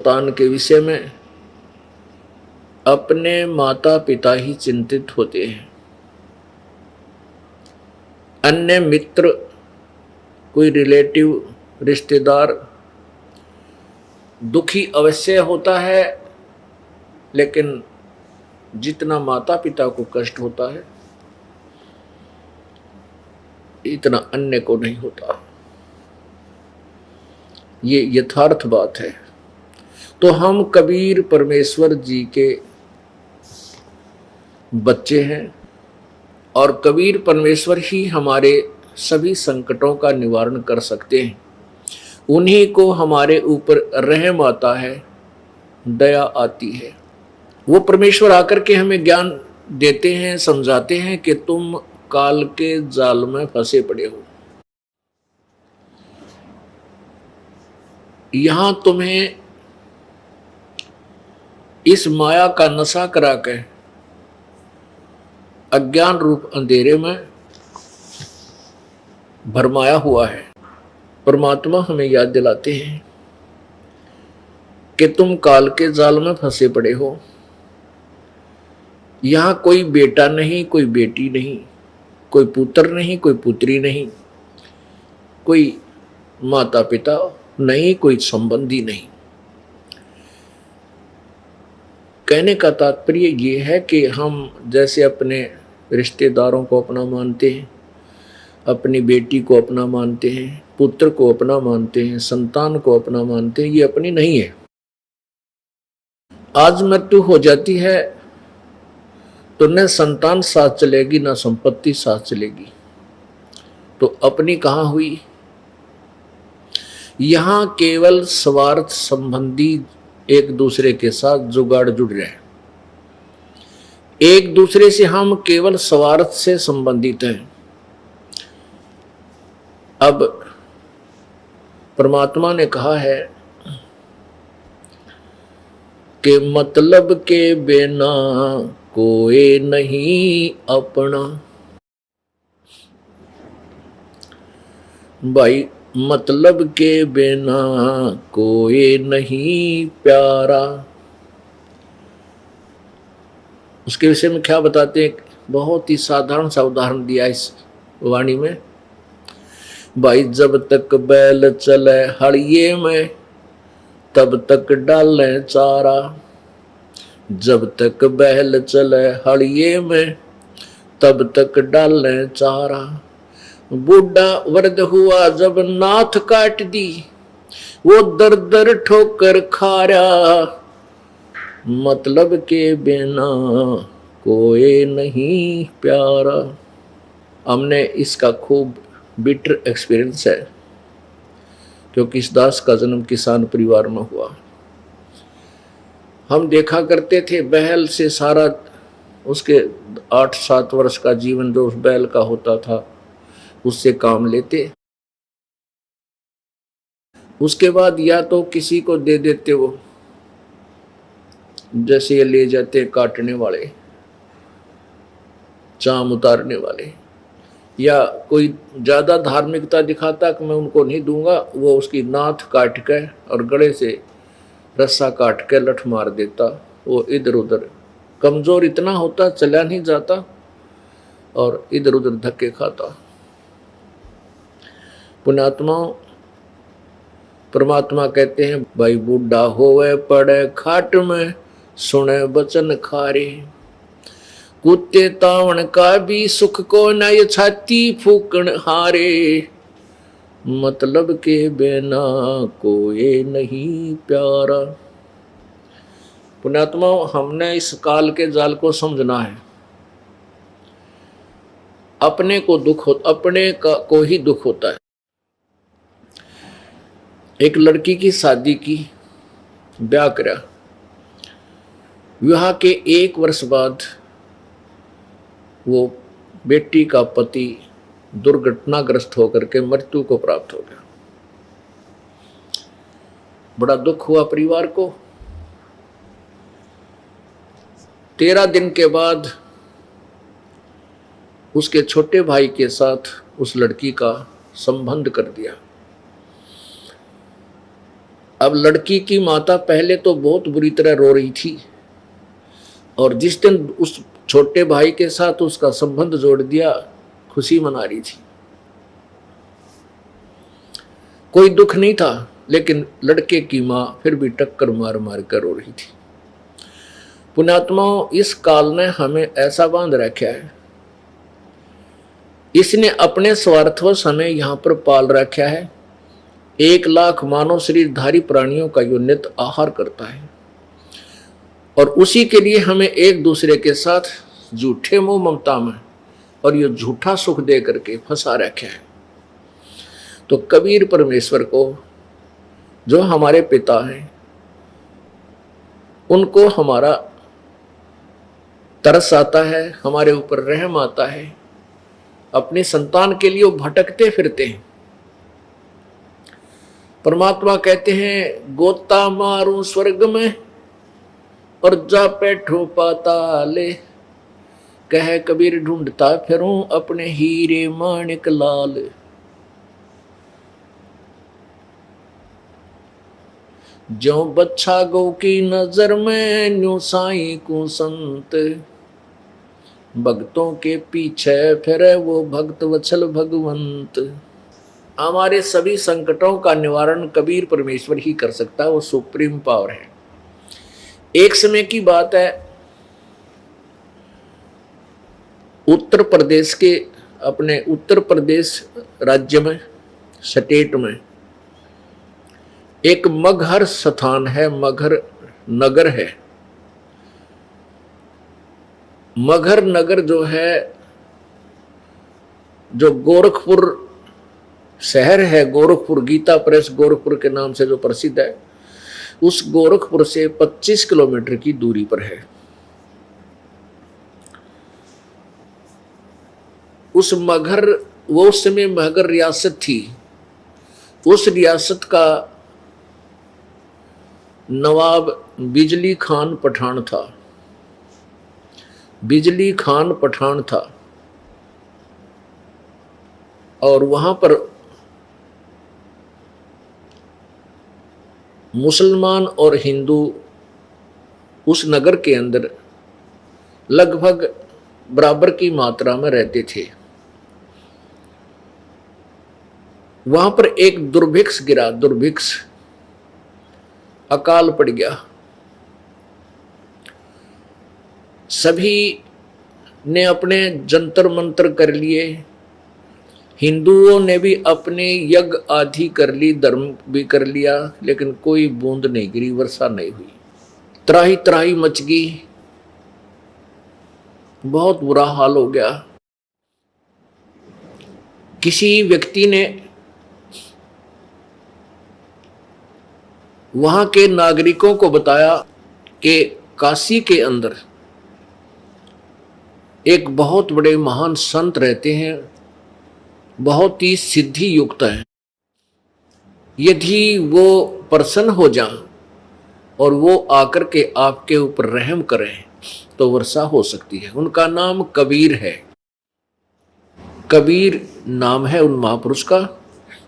संतान के विषय में अपने माता पिता ही चिंतित होते हैं। अन्य मित्र, कोई रिलेटिव, रिश्तेदार दुखी अवश्य होता है, लेकिन जितना माता पिता को कष्ट होता है इतना अन्य को नहीं होता। ये यथार्थ बात है। तो हम कबीर परमेश्वर जी के बच्चे हैं और कबीर परमेश्वर ही हमारे सभी संकटों का निवारण कर सकते हैं। उन्हीं को हमारे ऊपर रहम आता है, दया आती है। वो परमेश्वर आकर के हमें ज्ञान देते हैं, समझाते हैं कि तुम काल के जाल में फंसे पड़े हो। यहां तुम्हें इस माया का नशा करा के अज्ञान रूप अंधेरे में भरमाया हुआ है। परमात्मा हमें याद दिलाते हैं कि तुम काल के जाल में फंसे पड़े हो। यहां कोई बेटा नहीं, कोई बेटी नहीं, कोई पुत्र नहीं, कोई पुत्री नहीं, कोई माता पिता नहीं, कोई संबंधी नहीं। कहने का तात्पर्य ये है कि हम जैसे अपने रिश्तेदारों को अपना मानते हैं, अपनी बेटी को अपना मानते हैं, पुत्र को अपना मानते हैं, संतान को अपना मानते हैं, ये अपनी नहीं है। आज मृत्यु हो जाती है तो न संतान साथ चलेगी, न संपत्ति साथ चलेगी, तो अपनी कहाँ हुई। यहां केवल स्वार्थ संबंधी एक दूसरे के साथ जुगाड़ जुड़ रहे हैं। एक दूसरे से हम केवल स्वार्थ से संबंधित हैं। अब परमात्मा ने कहा है कि मतलब के बिना कोई नहीं अपना। भाई, मतलब के बिना कोई नहीं प्यारा। उसके विषय में क्या बताते हैं, बहुत ही साधारण सा उदाहरण दिया इस वाणी में। भाई, जब तक बैल चले हड़िये में तब तक डाले चारा। जब तक बैल चले हड़िये में तब तक डाले चारा। बूढ़ा वृद्ध हुआ जब नाथ काट दी, वो दर दर ठोकर खारा। मतलब के बिना कोई नहीं प्यारा। हमने इसका खूब बिटर एक्सपीरियंस है, क्योंकि इस दास का जन्म किसान परिवार में हुआ। हम देखा करते थे बैल से सारा उसके 8-7 वर्ष का जीवन जो उस बैल का होता था उससे काम लेते। उसके बाद या तो किसी को दे देते, वो जैसे ये ले जाते काटने वाले, चाम उतारने वाले, या कोई ज्यादा धार्मिकता दिखाता कि मैं उनको नहीं दूंगा, वो उसकी नाथ काट के और गले से रस्सा काट के लठ मार देता। वो इधर उधर कमजोर इतना होता, चला नहीं जाता और इधर उधर धक्के खाता। पुण्यात्माओं, परमात्मा कहते हैं, भाई बूढ़ा होवे पड़े खाट में सुने बचन खारे। कुत्ते तावण का भी सुख को न ये छाती फूकण हारे। मतलब के बिना कोई नहीं प्यारा। पुण्यात्मा, हमने इस काल के जाल को समझना है। अपने को दुख हो, अपने को ही दुख होता है। एक लड़की की शादी की, ब्याह करा। विवाह के 1 वर्ष बाद वो बेटी का पति दुर्घटनाग्रस्त होकर के मृत्यु को प्राप्त हो गया। बड़ा दुख हुआ परिवार को। 13 दिन के बाद उसके छोटे भाई के साथ उस लड़की का संबंध कर दिया। अब लड़की की माता पहले तो बहुत बुरी तरह रो रही थी, और जिस दिन उस छोटे भाई के साथ उसका संबंध जोड़ दिया, खुशी मना रही थी। कोई दुख नहीं था, लेकिन लड़के की मां फिर भी टक्कर मार मार कर रो रही थी। पुण्यात्माओं, इस काल ने हमें ऐसा बांध रखा है, इसने अपने स्वार्थवश हमें यहां पर पाल रखा है। 1,00,000 मानव शरीरधारी प्राणियों का यो नित्य आहार करता है, और उसी के लिए हमें एक दूसरे के साथ झूठे मोह ममता में और ये झूठा सुख दे करके फंसा रखा है। तो कबीर परमेश्वर को, जो हमारे पिता हैं, उनको हमारा तरस आता है, हमारे ऊपर रहम आता है। अपनी संतान के लिए वो भटकते फिरते हैं। परमात्मा कहते हैं, गोता मारूं स्वर्ग में और जा बैठो पाताले, कह कबीर ढूंढता फिरूं अपने हीरे माणिक लाल। जो बच्चा गौ की नजर में न्यू साईं को संत, भक्तों के पीछे फिरे वो भक्त वत्सल भगवंत। हमारे सभी संकटों का निवारण कबीर परमेश्वर ही कर सकता है, वो सुप्रीम पावर है। एक समय की बात है, उत्तर प्रदेश के, अपने उत्तर प्रदेश राज्य में, स्टेट में एक मगहर स्थान है, मगहर नगर है। मगहर नगर जो है, जो गोरखपुर शहर है, गोरखपुर गीता प्रेस गोरखपुर के नाम से जो प्रसिद्ध है, उस गोरखपुर से 25 किलोमीटर की दूरी पर है। उस मगहर, वो उस समय मगहर रियासत थी। उस रियासत का नवाब बिजली खान पठान था। बिजली खान पठान था, और वहां पर मुसलमान और हिंदू उस नगर के अंदर लगभग बराबर की मात्रा में रहते थे। वहां पर एक दुर्भिक्ष गिरा, दुर्भिक्ष, अकाल पड़ गया। सभी ने अपने जंतर मंत्र कर लिए, हिंदुओं ने भी अपने यज्ञ आदि कर ली, धर्म भी कर लिया, लेकिन कोई बूंद नहीं गिरी, वर्षा नहीं हुई। त्राही त्राही मच गई, बहुत बुरा हाल हो गया। किसी व्यक्ति ने वहां के नागरिकों को बताया कि काशी के अंदर एक बहुत बड़े महान संत रहते हैं, बहुत ही सिद्धि युक्त हैं। यदि वो प्रसन्न हो जाएं और वो आकर के आपके ऊपर रहम करें तो वर्षा हो सकती है। उनका नाम कबीर है, कबीर नाम है उन महापुरुष का।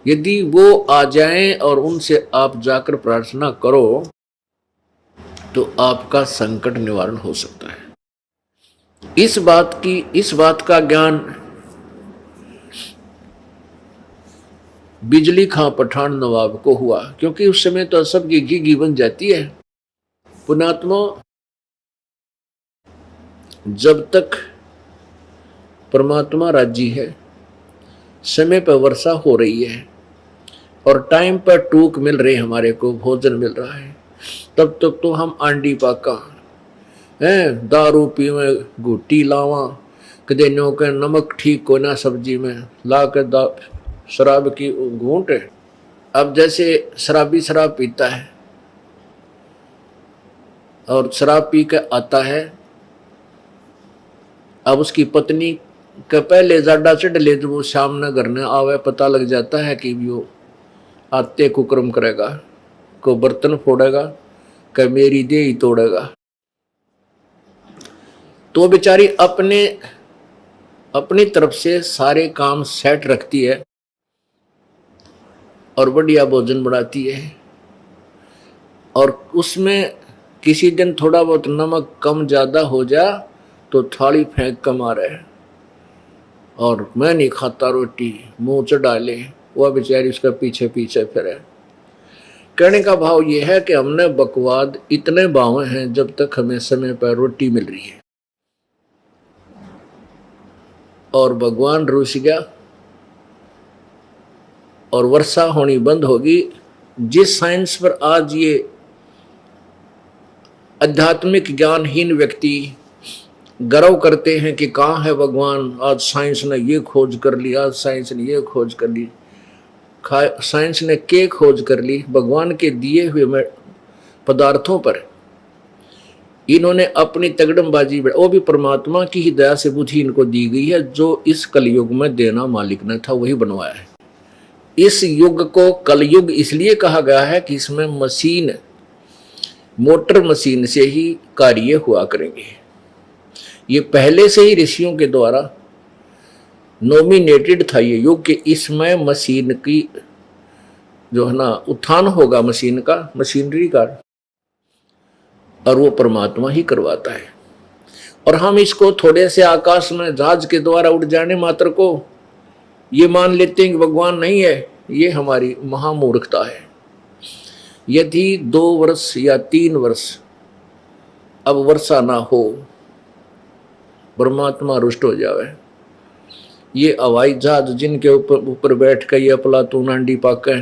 यदि वो आ जाएं और उनसे आप जाकर प्रार्थना करो तो आपका संकट निवारण हो सकता है। इस बात का ज्ञान बिजली खां पठान नवाब को हुआ, क्योंकि उस समय तो सबकी घी बन जाती है। पुण्यात्मा, जब तक परमात्मा राजी है, समय पर वर्षा हो रही है और टाइम पर टूक मिल रही, हमारे को भोजन मिल रहा है, तब तक तो हम आंडी पाका हैं, दारू पीवे, घुट्टी लावा, कदे नो के नमक ठीक को ना सब्जी में ला के शराब की घूंट। अब जैसे शराबी शराब पीता है और शराब पी के आता है, अब उसकी पत्नी के पहले जाडा चढ़ ले, जब वो शाम न घर न आवे, पता लग जाता है कि वो आते कुकर्म करेगा, को बर्तन फोड़ेगा, कि मेरी देह ही तोड़ेगा। तो बेचारी अपनी तरफ से सारे काम सेट रखती है और बढ़िया भोजन बनाती है, और उसमें किसी दिन थोड़ा बहुत नमक कम ज़्यादा हो जा तो थाली फेंक कर मारे और मैं नहीं खाता रोटी, मुंह च डाले, वह बेचारी उसका पीछे पीछे फिरे। कहने का भाव यह है कि हमने बकवाद इतने बावे हैं जब तक हमें समय पर रोटी मिल रही है। और भगवान रूस गया और वर्षा होनी बंद होगी। जिस साइंस पर आज ये आध्यात्मिक ज्ञानहीन व्यक्ति गर्व करते हैं कि कहाँ है भगवान, आज साइंस ने ये खोज कर ली, आज साइंस ने ये खोज कर ली। साइंस ने क्या खोज कर ली? भगवान के दिए हुए पदार्थों पर इन्होंने अपनी तगड़मबाजी, वो भी परमात्मा की ही दया से बुद्धि इनको दी गई है। जो इस कलयुग में देना मालिक ने था वही बनवाया है। इस युग को कलयुग इसलिए कहा गया है कि इसमें मशीन, मोटर मशीन से ही कार्य हुआ करेंगे। ये पहले से ही ऋषियों के द्वारा नॉमिनेटेड था ये युग कि इसमें मशीन की जो है ना उत्थान होगा, मशीन का, मशीनरी का, और वो परमात्मा ही करवाता है। और हम इसको थोड़े से आकाश में जहाज के द्वारा उड़ जाने मात्र को ये मान लेते हैं कि भगवान नहीं है। ये हमारी महामूर्खता है। यदि 2 वर्ष या 3 वर्ष अब वर्षा ना हो, परमात्मा रुष्ट हो जावे। ये हवाई जहाज जिनके ऊपर बैठ कर ये अफलातून अंडी पाके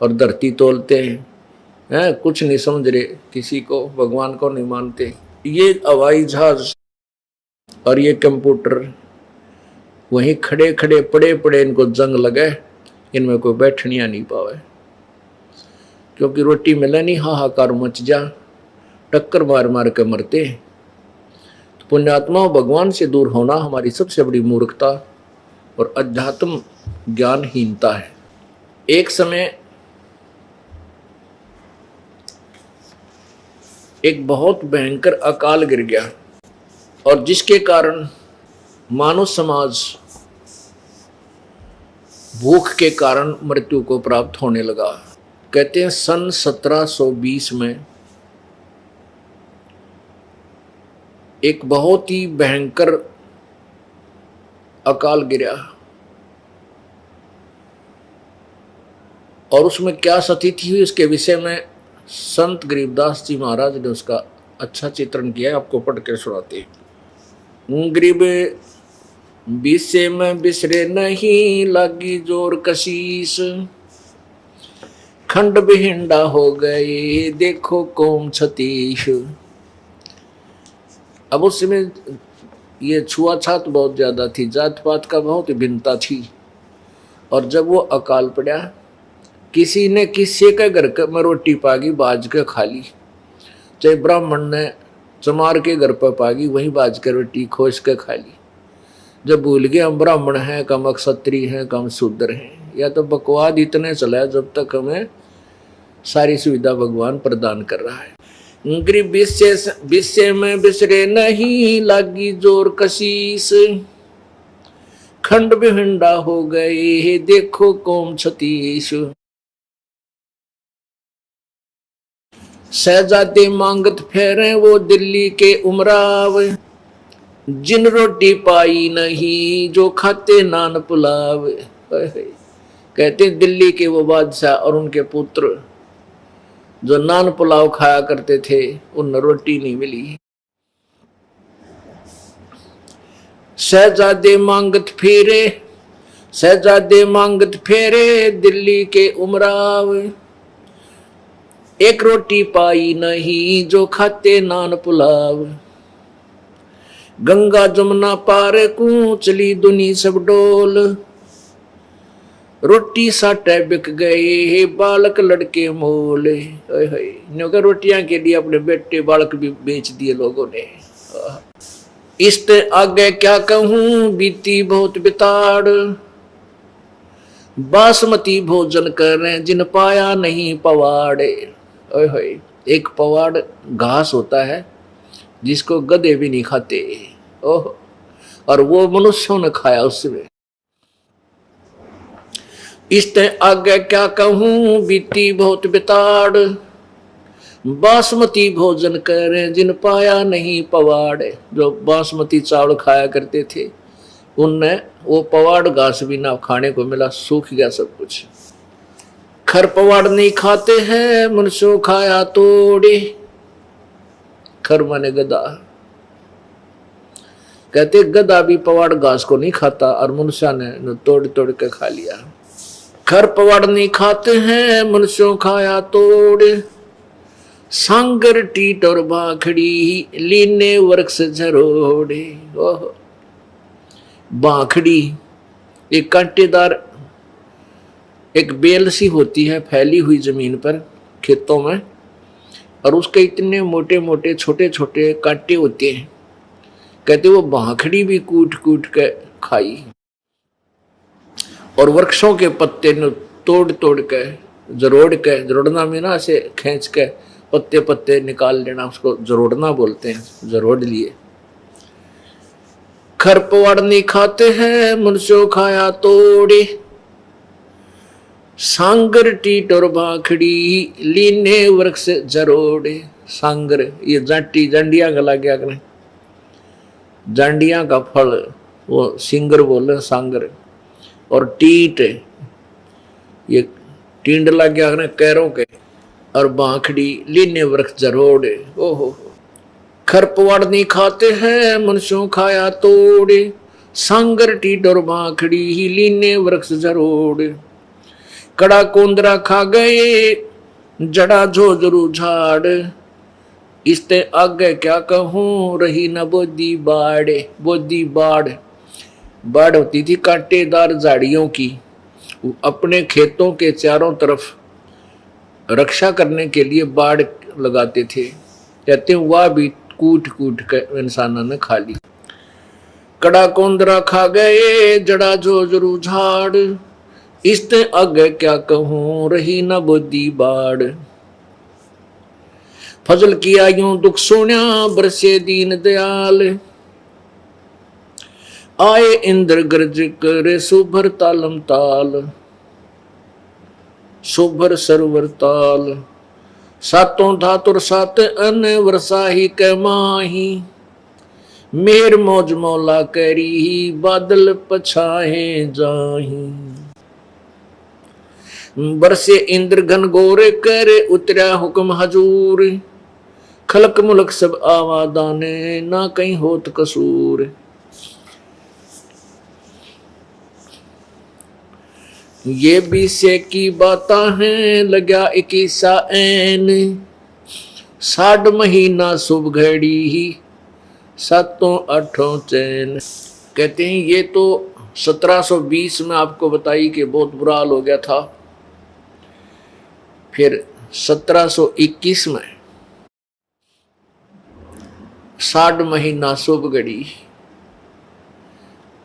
और धरती तोलते हैं, कुछ नहीं समझ रहे, किसी को भगवान को नहीं मानते। ये हवाई जहाज और ये कंप्यूटर वहीं खड़े खड़े पड़े पड़े इनको जंग लगे, इनमें कोई बैठनिया नहीं पावे, क्योंकि रोटी मिले नहीं, हाहाकार मच जा, टक्कर मार मार के मरते। तो पुण्यात्मा भगवान से दूर होना हमारी सबसे बड़ी मूर्खता और अध्यात्म ज्ञानहीनता है। एक समय एक बहुत भयंकर अकाल गिर गया और जिसके कारण मानव समाज भूख के कारण मृत्यु को प्राप्त होने लगा। कहते हैं सन 1720 में एक बहुत ही भयंकर अकाल गिरा और उसमें क्या स्थिति हुई इसके विषय में संत गरीबदास जी महाराज ने उसका अच्छा चित्रण किया है, आपको पढ़ के सुनाते हैं। गरीब विषय में बिसरे नहीं, लागी जोर कशीस, खंड बिहिंडा हो गए देखो कौम छतीश। अब उस समय ये छुआछात बहुत ज्यादा थी, जात पात का बहुत भिन्नता थी। और जब वो अकाल पड़ा, किसी ने किसी के घर में रोटी पागी बाज के खा ली, चाहे ब्राह्मण ने चमार के घर पर पागी वहीं बाज के रोटी खोज के खा ली। जब भूल गए हम ब्राह्मण हैं, कम क्षत्रिय हैं, कम शूद्र हैं, या तो बकवाद इतने चला जब तक हमें सारी सुविधा भगवान प्रदान कर रहा है। गरीब विषय में बिसरे नहीं, लागी जोर कशीस, खंड बिहिंडा हो गए देखो कौम छतीश। शहजादे मांगत फेरे वो दिल्ली के उमराव, जिन रोटी पाई नहीं जो खाते नान पुलाव। कहते दिल्ली के वो बादशाह और उनके पुत्र जो नान पुलाव खाया करते थे, उन रोटी नहीं मिली। शहजादे मांगत फेरे दिल्ली के उमराव, एक रोटी पाई नहीं जो खाते नान पुलाव। गंगा जमुना पार को चली दुनी सब डोल, रोटी साटे बिक गए बालक लड़के मोल। रोटियां के लिए अपने बेटे बालक भी बेच दिए लोगों ने। इससे आगे क्या कहूं बीती बहुत बिताड़, बासमती भोजन करें जिन पाया नहीं पवाड़े। एक पवाड़ घास होता है जिसको गधे भी नहीं खाते, ओह, और वो मनुष्यों ने खाया उसमें। इससे आगे क्या कहूं बीती बहुत बिताड़, बासमती भोजन करें जिन पाया नहीं पवाड़। जो बासमती चावल खाया करते थे उनने वो पवाड़ घास भी ना खाने को मिला, सूख गया सब कुछ। खर पवाड़ नहीं खाते हैं मनुष्यों खाया तोड़े। खर माने गधा, कहते गधा भी पवाड़ घास को नहीं खाता और मनुष्य ने तोड़ तोड़ के खा लिया। खर पवाड़ नहीं खाते हैं मनुष्यों खाया तोड़े। सांगर टीट और बाखड़ी लीने वृक्ष झरोड़े। ओह, बाखड़ी एक कांटेदार एक बेल सी होती है फैली हुई जमीन पर खेतों में, और उसके इतने मोटे मोटे छोटे छोटे कांटे होते हैं। कहते वो बाखड़ी भी कूट कूट के खाई। और वृक्षों के पत्ते न तोड़ तोड़ के जरोड़ना में ना ऐसे खींच के पत्ते पत्ते निकाल लेना, उसको जरोड़ना बोलते हैं, जरोड़ लिए। खर पवाड़ नहीं खाते हैं मनुष्यों खाया तोड़े। सांगर टीट और बाखड़ी लीने वृक्ष जरोड़े। सांगर ये जाटी जांडिया का लग गया करें, जांडिया का फल वो सिंगर बोले सांगर। और टीट ये टींड लग गया करें कैरों के। और बाखड़ी लीने वृक्ष जरोड़े। ओहो, खर पवाड़ नहीं खाते हैं मनुष्यों खाया तोड़े। सांगर टीट और बाखड़ी ही लीने वृक्ष जरोड़े। कड़ा कोंदरा खा गए जड़ा झोझरू झाड़। इसते आगे क्या कहूं रही न बोदी बाड़े। बोदी बाड़, बाड़ होती थी कांटेदार झाड़ियों की, अपने खेतों के चारों तरफ रक्षा करने के लिए बाड़ लगाते थे। कहते हैं वह भी कूट कूट कर इंसानों ने खा ली। कड़ा कोंदरा खा गए जड़ा झोझरू झाड़। इसते आगे क्या कहूं रही न बोदी बाड़। फजल किया यूं दुख सुन्या बरसे दीन दयाल। आए इंद्र गर्ज करे सुभर तालम ताल। सुभर सरवर ताल। सातों धातुर सात अन वर्षाही के माही। मेर मौज मौला करी बादल पछाए जाही। बरसे इंद्र घन गोरे करे उतरा हुक्म हजूर। खलक मुलक सब आवादाने ना कहीं होत कसूर। ये बीसे की बाता हैं लग्या 21 ऐन। 60 महीना शुभ घड़ी ही सातों आठों चैन। कहते हैं ये तो 1720 में आपको बताई कि बहुत बुरा हाल हो गया था। फिर 1721 में 60 महीना शुभ घड़ी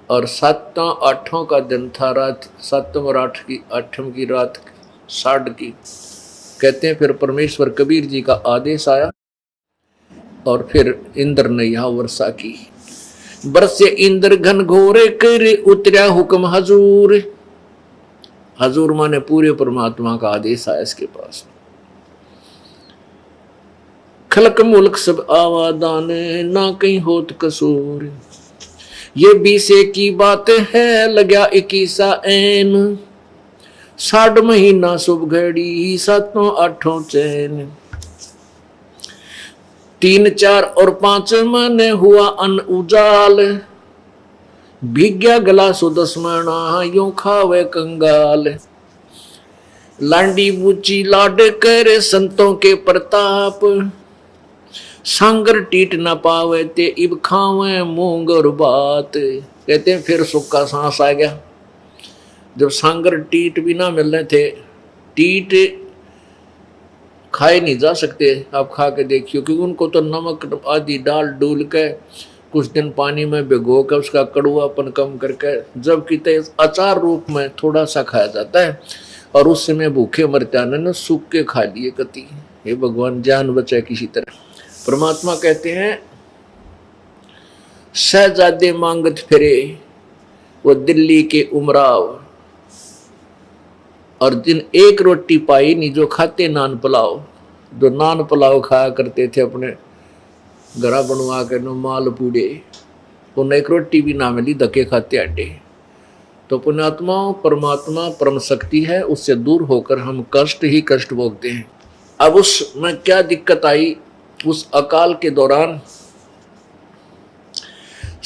और 7वां 8वां का दिन था, रात 7 और 8 की रात 60 की। कहते हैं फिर परमेश्वर कबीर जी का आदेश आया और फिर इंद्र ने यहाँ वर्षा की। बरसे इंद्र घन घोरे करे उतरा हुक्म हजूर। हजूर माने पूरे परमात्मा का आदेश आया इसके पास। खलक मुल्क सब आवादान ना कहीं होत कसूर। ये बीसे की बात है लग्या 21 ऐन। 60 महीना शुभ घड़ी सातों आठों चैन। 3 4 और 5 मन हुआ अन उजाल। भिग्या गला सुदस्मणा यूं खावे कंगाल। लांडी बूची लाड करे संतों के प्रताप। सांगर टीट न पावे ते इब खावे मूंग और बात। कहते हैं फिर सुख का सांस आ गया जब सांगर टीट भी ना मिलने थे। टीट खाए नहीं जा सकते, आप खा के देखियो, क्योंकि उनको तो नमक आदि डाल डूल के कुछ दिन पानी में भिगो कर उसका कड़वापन कम करके जबकि अचार रूप में थोड़ा सा खाया जाता है और उस समय भूखे मरते न सूख के खा लिए कति। हे भगवान जान बचाए किसी तरह। परमात्मा कहते हैं शहजादे मांगत फिरे वो दिल्ली के उमराव। और जिन एक रोटी पाई नहीं जो खाते नान पुलाव। जो नान पुलाव खाया करते थे अपने घरा बनवा के नो माल पूड़े, उन्हें एक रोटी भी ना मिली, धक्के खाते अड्डे। तो पुण्यात्माओं, परमात्मा परम शक्ति है, उससे दूर होकर हम कष्ट ही कष्ट भोगते हैं। अब उसमें क्या दिक्कत आई, उस अकाल के दौरान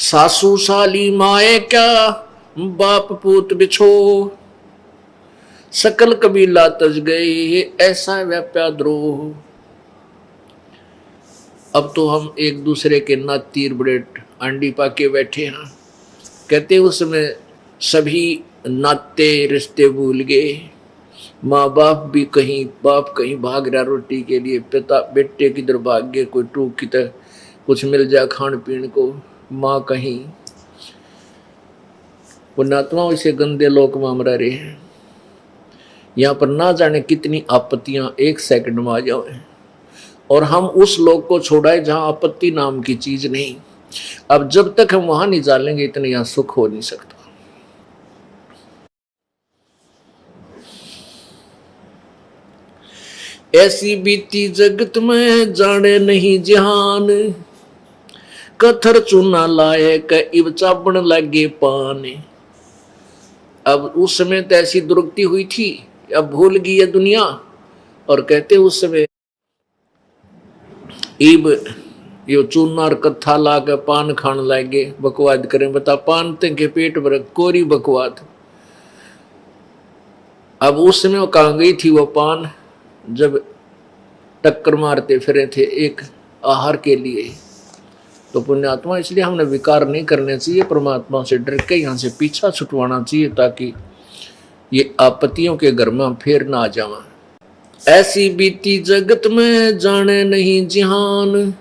सासू साली माए क्या बाप पूत बिछो, सकल कबीला तज गए ऐसा व्याप्या द्रोह। अब तो हम एक दूसरे के नात तीर बड़े आंडी पाके बैठे हैं। कहते उसमें सभी नाते रिश्ते भूल गए, माँ बाप भी कहीं, बाप कहीं भाग रहा रोटी के लिए, पिता बेटे किधर भाग गए, कोई टूक की तरह कुछ मिल जाए खान पीने को, माँ कहीं। पुण्यात्मा इसे गंदे लोक में हम रह रहे हैं। यहाँ पर ना जाने कितनी आपत्तियां एक सेकंड में आ जाए, और हम उस लोक को छोड़ाए जहां आपत्ति नाम की चीज नहीं। अब जब तक हम वहां नहीं जानेंगे, इतने यहां सुख हो नहीं सकता। ऐसी बीती जगत में जाने नहीं जहान, कथर चूना लाए क इब चाबण लगे पान। अब उस समय तो ऐसी दुर्गति हुई थी, अब भूल गई है दुनिया। और कहते उस समय इब यो चूना और कत्था ला के पान खान लागे, बकवाद करें। बता पान के पेट भर कोरी बकवाद। अब उस समय वो कहाँ गई थी वो पान, जब टक्कर मारते फिरे थे एक आहार के लिए। तो पुण्यात्मा, इसलिए हमने विकार नहीं करने चाहिए, परमात्मा से डर के यहाँ से पीछा छुटवाना चाहिए, ताकि ये आपत्तियों के घर में फिर ना आ जावा। ऐसी बीती जगत में जाने नहीं जिहान,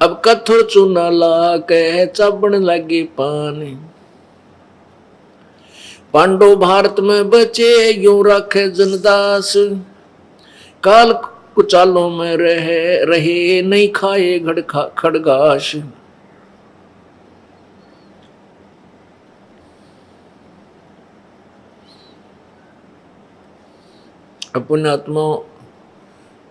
अब कथोर चूना ला के चाबण लगे पान। पांडव भारत में बचे यूं रखे जनदास, काल कुचालों में रहे नहीं खाए खड़गाश। पुण्यात्मा,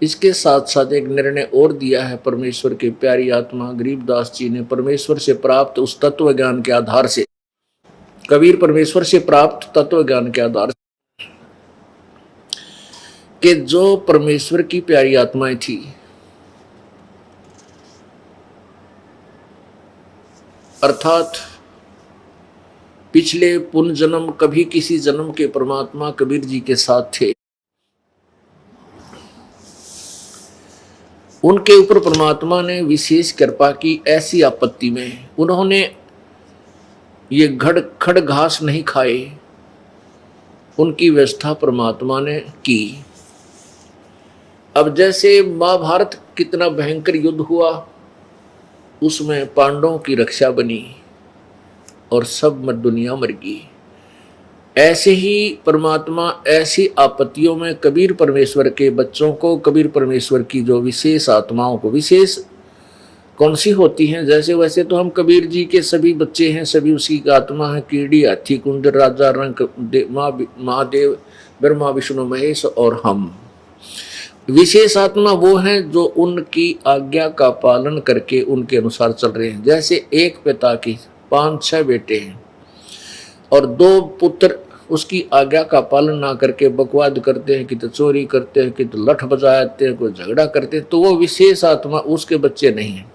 इसके साथ साथ एक निर्णय और दिया है परमेश्वर की प्यारी आत्मा गरीबदास जी ने, परमेश्वर से प्राप्त उस तत्व ज्ञान के आधार से। कबीर परमेश्वर से प्राप्त तत्व ज्ञान के आधार से कि जो परमेश्वर की प्यारी आत्माएं थी, अर्थात पिछले पुण्य जन्म कभी किसी जन्म के परमात्मा कबीर जी के साथ थे, उनके ऊपर परमात्मा ने विशेष कृपा की। ऐसी आपत्ति में उन्होंने ये खड़ घास नहीं खाए, उनकी व्यवस्था परमात्मा ने की। अब जैसे महाभारत कितना भयंकर युद्ध हुआ, उसमें पांडवों की रक्षा बनी और सब दुनिया मर गई। ऐसे ही परमात्मा ऐसी आपत्तियों में कबीर परमेश्वर के बच्चों को, कबीर परमेश्वर की जो विशेष आत्माओं को, विशेष कौन सी होती हैं, जैसे वैसे तो हम कबीर जी के सभी बच्चे हैं, सभी उसी की आत्मा है। कीड़ी, हाथी, कुंजर, राजा, रंक, महादेव, ब्रह्मा, विष्णु, महेश और हम। विशेष आत्मा वो हैं जो उनकी आज्ञा का पालन करके उनके अनुसार चल रहे हैं। जैसे एक पिता की 5-6 बेटे हैं और 2 पुत्र उसकी आज्ञा का पालन ना करके बकवाद करते हैं, कि तो चोरी करते हैं, कि तो लठ बजाते हैं, कोई झगड़ा करते हैं, तो वो विशेष आत्मा उसके बच्चे नहीं हैं।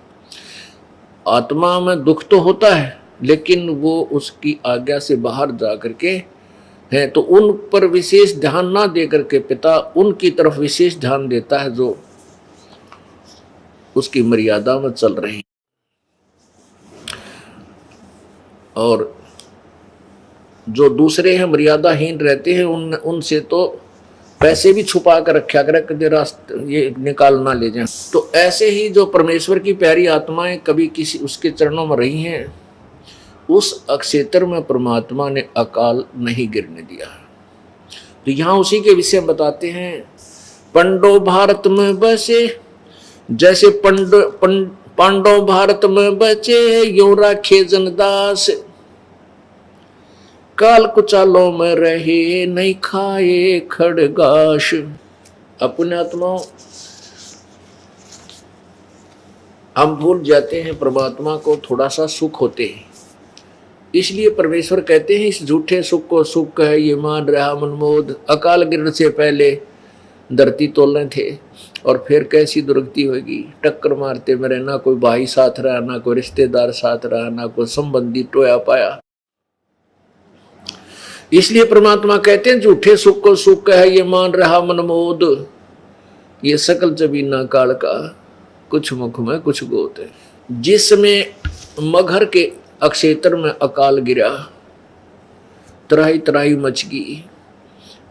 आत्मा में दुख तो होता है, लेकिन वो उसकी आज्ञा से बाहर जा करके हैं, तो उन पर विशेष ध्यान ना दे करके पिता उनकी तरफ विशेष ध्यान देता है जो उसकी मर्यादा में चल रहे हैं। और जो दूसरे हैं मर्यादाहीन रहते हैं, उनसे तो पैसे भी छुपा कर रखा करे, कभी रास्ते ये निकाल ना ले जाए। तो ऐसे ही जो परमेश्वर की प्यारी आत्माएं कभी किसी उसके चरणों में रही हैं, उस अक्षेत्र में परमात्मा ने अकाल नहीं गिरने दिया। तो यहाँ उसी के विषय बताते हैं। पांडव भारत में बसे, जैसे पांडव भारत में बचे यूं राखे जनदास, काल कुचालों में रहे नहीं खाए खड़गाश। पुण्यात्माओं, हम भूल जाते हैं परमात्मा को थोड़ा सा सुख होते हैं, इसलिए परमेश्वर कहते हैं इस झूठे सुख को सुख है ये मान रहा मनमोद। अकाल गिरने से पहले धरती तोलने थे और फिर कैसी दुर्गति होगी, टक्कर मारते मेरे, ना कोई भाई साथ रहा, ना कोई रिश्तेदार साथ रहा, ना कोई संबंधी टोया पाया। इसलिए परमात्मा कहते हैं झूठे सुख को सुख है ये मान रहा मनमोद, ये सकल जबीना काल का कुछ मुख में कुछ गोत है। जिसमें मगहर के अक्षेत्र में अकाल गिरा, तराई तराई मच गई,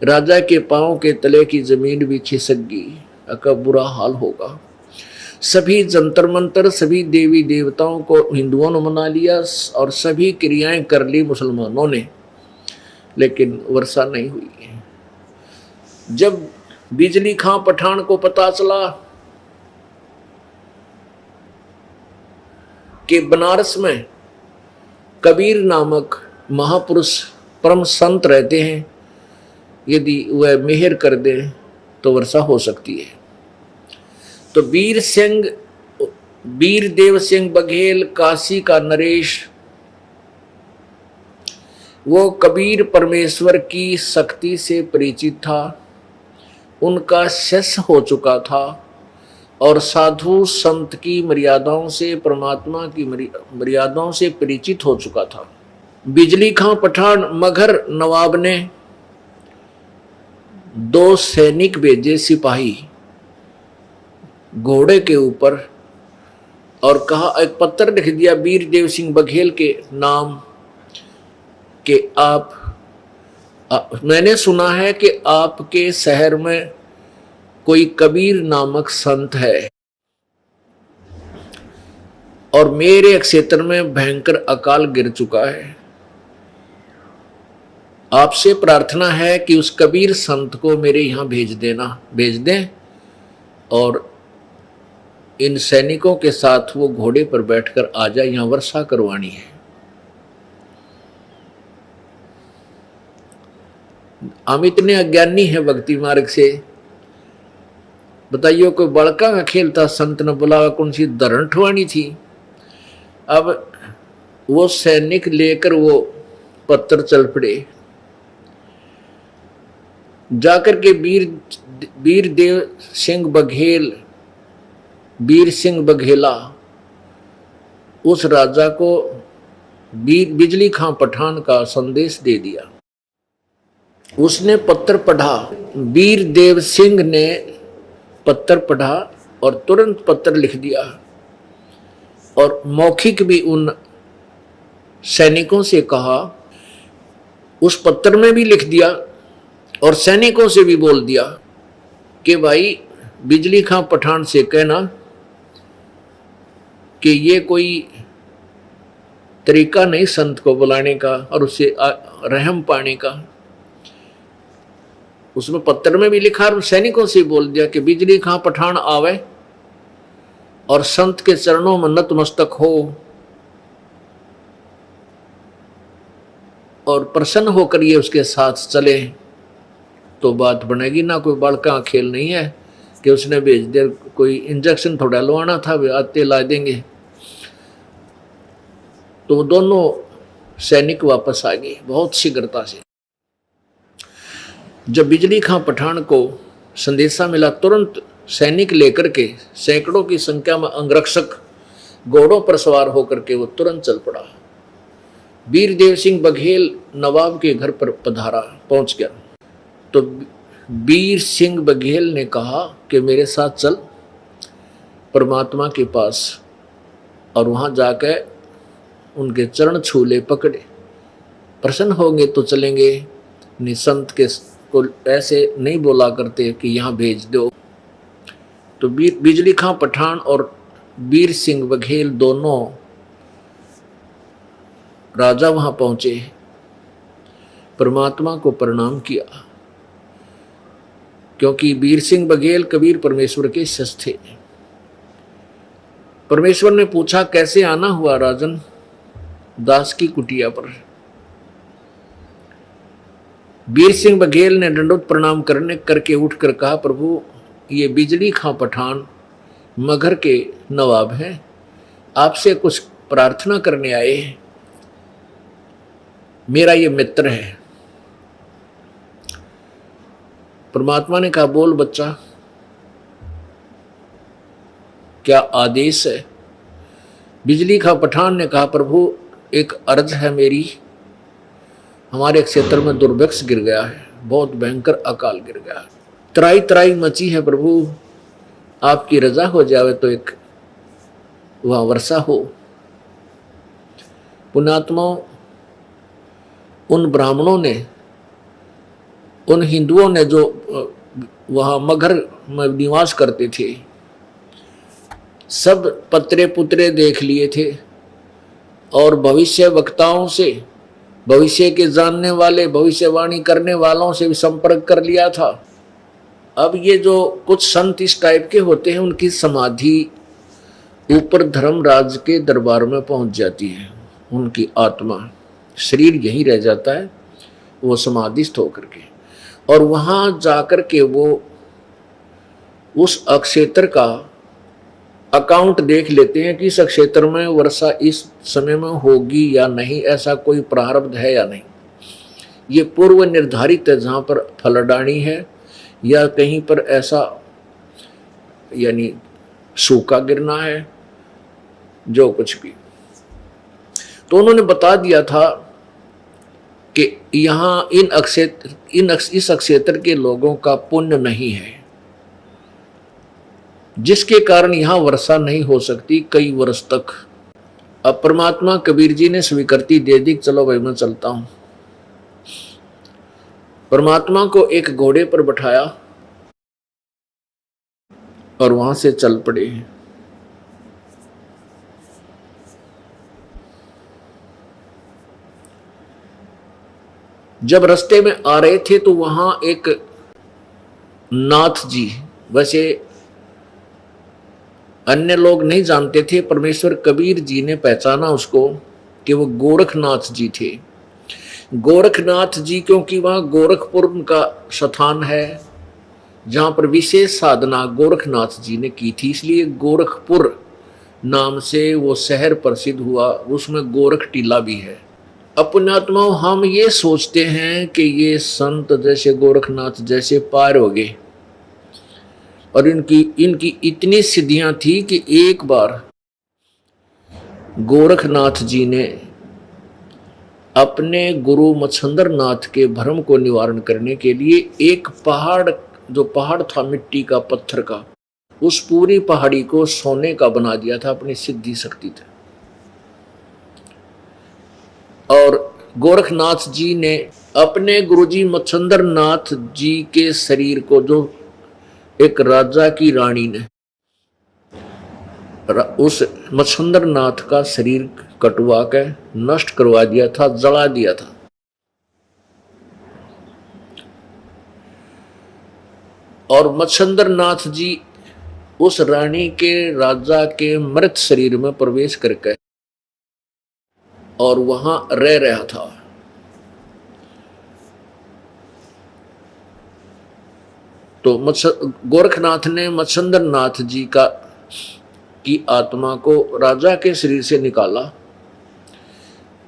राजा के पांव के तले की जमीन भी खिसक गई, का बुरा हाल होगा। सभी जंतर मंतर सभी देवी देवताओं को हिंदुओं ने मना लिया और सभी क्रियाएं कर ली मुसलमानों ने, लेकिन वर्षा नहीं हुई। जब बिजली खां पठान को पता चला कि बनारस में कबीर नामक महापुरुष परम संत रहते हैं, यदि वह मेहर कर दे तो वर्षा हो सकती है, तो वीर देव सिंह बघेल काशी का नरेश, वो कबीर परमेश्वर की शक्ति से परिचित था, उनका शिष्य हो चुका था और साधु संत की मर्यादाओं से, परमात्मा की मर्यादाओं से परिचित हो चुका था। बिजली खां पठान मगहर नवाब ने 2 सैनिक भेजे सिपाही घोड़े के ऊपर और कहा, एक पत्र लिख दिया वीर देव सिंह बघेल के नाम कि मैंने सुना है कि आपके शहर में कोई कबीर नामक संत है और मेरे क्षेत्र में भयंकर अकाल गिर चुका है। आपसे प्रार्थना है कि उस कबीर संत को मेरे यहाँ भेज दें और इन सैनिकों के साथ वो घोड़े पर बैठकर आ जाए, यहाँ वर्षा करवानी है। हम इतने अज्ञानी हैं भक्ति मार्ग से, बताइए कोई बड़का का खेल था, संत ने बुलावा, कौन सी धरण ठवानी थी। अब वो सैनिक लेकर वो पत्थर चल पड़े, जाकर के वीर देव सिंह बघेल, वीर सिंह बघेला उस राजा को बिजली खां पठान का संदेश दे दिया। उसने पत्र पढ़ा, वीर देव सिंह ने पत्र पढ़ा और तुरंत पत्र लिख दिया और मौखिक भी उन सैनिकों से कहा, उस पत्र में भी लिख दिया और सैनिकों से भी बोल दिया कि भाई बिजली खां पठान से कहना कि ये कोई तरीका नहीं संत को बुलाने का और उससे रहम पाने का। उसमें पत्र में भी लिखा और सैनिकों से बोल दिया कि बिजली खां पठान आवे और संत के चरणों में नतमस्तक हो और प्रसन्न होकर ये उसके साथ चले तो बात बनेगी। ना कोई बड़का खेल नहीं है कि उसने भेज दिया, कोई इंजेक्शन थोड़ा लवाना था, वे आते ला देंगे। तो दोनों सैनिक वापस आ गए बहुत शीघ्रता से। जब बिजली खां पठान को संदेशा मिला, तुरंत सैनिक लेकर के सैकड़ों की संख्या में अंगरक्षक घोड़ों पर सवार होकर के वो तुरंत चल पड़ा। वीर देव सिंह बघेल नवाब के घर पर पधारा, पहुंच गया तो वीर सिंह बघेल ने कहा कि मेरे साथ चल परमात्मा के पास, और वहां जाकर उनके चरण छूले पकड़े, प्रसन्न होंगे तो चलेंगे, निसंत के को ऐसे नहीं बोला करते कि यहाँ भेज दो। तो बिजली खां पठान और वीर सिंह बघेल दोनों राजा वहां पहुंचे, परमात्मा को प्रणाम किया, क्योंकि वीर सिंह बघेल कबीर परमेश्वर के शिष्य थे। परमेश्वर ने पूछा कैसे आना हुआ राजन? दास की कुटिया पर। वीर सिंह बघेल ने दंडोत प्रणाम करके उठकर कहा, प्रभु ये बिजली खां पठान मगहर के नवाब हैं, आपसे कुछ प्रार्थना करने आए हैं, मेरा ये मित्र है। परमात्मा ने कहा, बोल बच्चा, क्या आदेश है? बिजली का पठान ने कहा, प्रभु एक अर्ज है मेरी, हमारे क्षेत्र में दुर्भिक्ष गिर गया है, बहुत भयंकर अकाल गिर गया है, त्राई त्राई मची है प्रभु, आपकी रजा हो जावे तो एक वह वर्षा हो। पुण्यात्मा, उन ब्राह्मणों ने, उन हिंदुओं ने जो वहाँ मगहर में निवास करते थे, सब पत्रे पुत्रे देख लिए थे और भविष्य वक्ताओं से, भविष्य के जानने वाले, भविष्यवाणी करने वालों से भी संपर्क कर लिया था। अब ये जो कुछ संत इस टाइप के होते हैं, उनकी समाधि ऊपर धर्मराज के दरबार में पहुंच जाती है, उनकी आत्मा, शरीर यहीं रह जाता है, वो समाधिस्थ होकर के, और वहां जाकर के वो उस अक्षेत्र का अकाउंट देख लेते हैं कि इस क्षेत्र में वर्षा इस समय में होगी या नहीं, ऐसा कोई प्रारब्ध है या नहीं। ये पूर्व निर्धारित है, जहाँ पर फलडाणी है या कहीं पर ऐसा यानी सूखा गिरना है, जो कुछ भी। तो उन्होंने बता दिया था कि यहाँ इस अक्षेत्र के लोगों का पुण्य नहीं है, जिसके कारण यहाँ वर्षा नहीं हो सकती कई वर्ष तक। अब परमात्मा कबीर जी ने स्वीकृति दे दी, चलो भाई मैं चलता हूं। परमात्मा को एक घोड़े पर बैठाया और वहां से चल पड़े। जब रास्ते में आ रहे थे तो वहां एक नाथ जी, वैसे अन्य लोग नहीं जानते थे, परमेश्वर कबीर जी ने पहचाना उसको कि वो गोरखनाथ जी थे। गोरखनाथ जी, क्योंकि वहां गोरखपुर का स्थान है जहां पर विशेष साधना गोरखनाथ जी ने की थी, इसलिए गोरखपुर नाम से वो शहर प्रसिद्ध हुआ। उसमें गोरख टीला भी है। अब पुण्यात्माओं, हम ये सोचते हैं कि ये संत जैसे गोरखनाथ जैसे पार हो गए, और इनकी इतनी सिद्धियां थी कि एक बार गोरखनाथ जी ने अपने गुरु मच्छंदर नाथ के भ्रम को निवारण करने के लिए एक पहाड़, जो पहाड़ था मिट्टी का, पत्थर का, उस पूरी पहाड़ी को सोने का बना दिया था अपनी सिद्धि शक्ति से। और गोरखनाथ जी ने अपने गुरुजी मच्छंदर नाथ जी के शरीर को, जो एक राजा की रानी ने उस मच्छंदर नाथ का शरीर कटवा के नष्ट करवा दिया था, जला दिया था। और मच्छंदर नाथ जी उस रानी के, राजा के मृत शरीर में प्रवेश करके और वहां रह रहा था। तो गोरखनाथ ने मच्छंदर नाथ जी की आत्मा को राजा के शरीर से निकाला,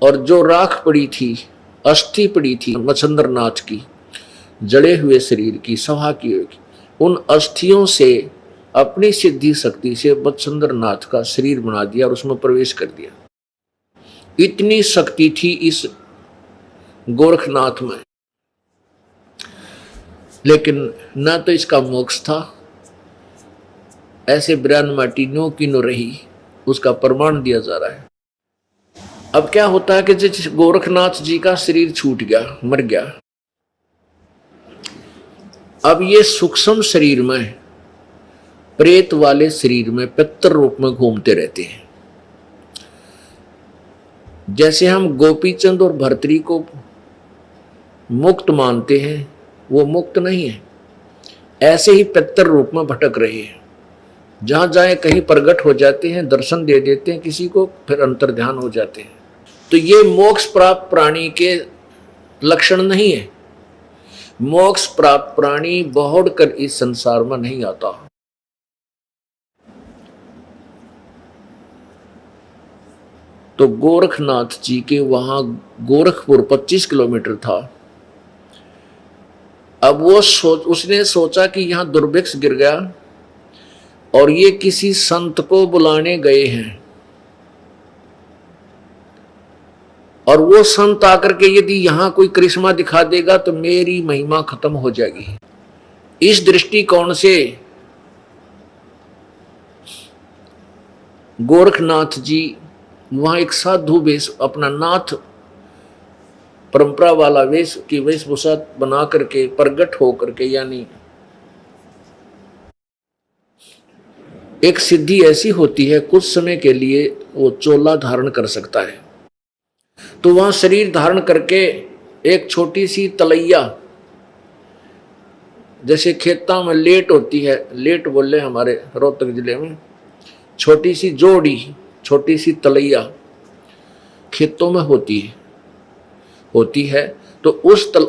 और जो राख पड़ी थी, अस्थि पड़ी थी मच्छंदर नाथ की, जड़े हुए शरीर की, सभा की हुई, उन अस्थियों से अपनी सिद्धि शक्ति से मच्छंदर नाथ का शरीर बना दिया और उसमें प्रवेश कर दिया। इतनी शक्ति थी इस गोरखनाथ में, लेकिन न तो इसका मोक्ष था, ऐसे ब्रान माटी नो की नो रही, उसका प्रमाण दिया जा रहा है। अब क्या होता है कि जिस गोरखनाथ जी का शरीर छूट गया, मर गया, अब ये सूक्ष्म शरीर में, प्रेत वाले शरीर में पितर रूप में घूमते रहते हैं। जैसे हम गोपीचंद और भर्तरी को मुक्त मानते हैं, वो मुक्त नहीं है, ऐसे ही पितर रूप में भटक रहे हैं। जहां जाए कहीं प्रकट हो जाते हैं, दर्शन दे देते हैं किसी को, फिर अंतर्ध्यान हो जाते हैं। तो ये मोक्ष प्राप्त प्राणी के लक्षण नहीं है। मोक्ष प्राप्त प्राणी बहुड़ कर इस संसार में नहीं आता। तो गोरखनाथ जी के वहां गोरखपुर 25 किलोमीटर था। अब वो उसने सोचा कि यहां दुर्भिक्ष गिर गया और ये किसी संत को बुलाने गए हैं, और वो संत आकर के यदि यहां कोई करिश्मा दिखा देगा तो मेरी महिमा खत्म हो जाएगी। इस दृष्टिकोण से गोरखनाथ जी वहां एक साधु वेश, अपना नाथ परंपरा वाला वेश की वेशभूषा बना करके प्रगट हो करके, यानी एक सिद्धि ऐसी होती है कुछ समय के लिए वो चोला धारण कर सकता है। तो वहां शरीर धारण करके एक छोटी सी तलैया, जैसे खेतों में लेट होती है, लेट बोले हमारे रोहतक जिले में, छोटी सी जोड़ी, छोटी सी तलैया खेतों में होती है। तो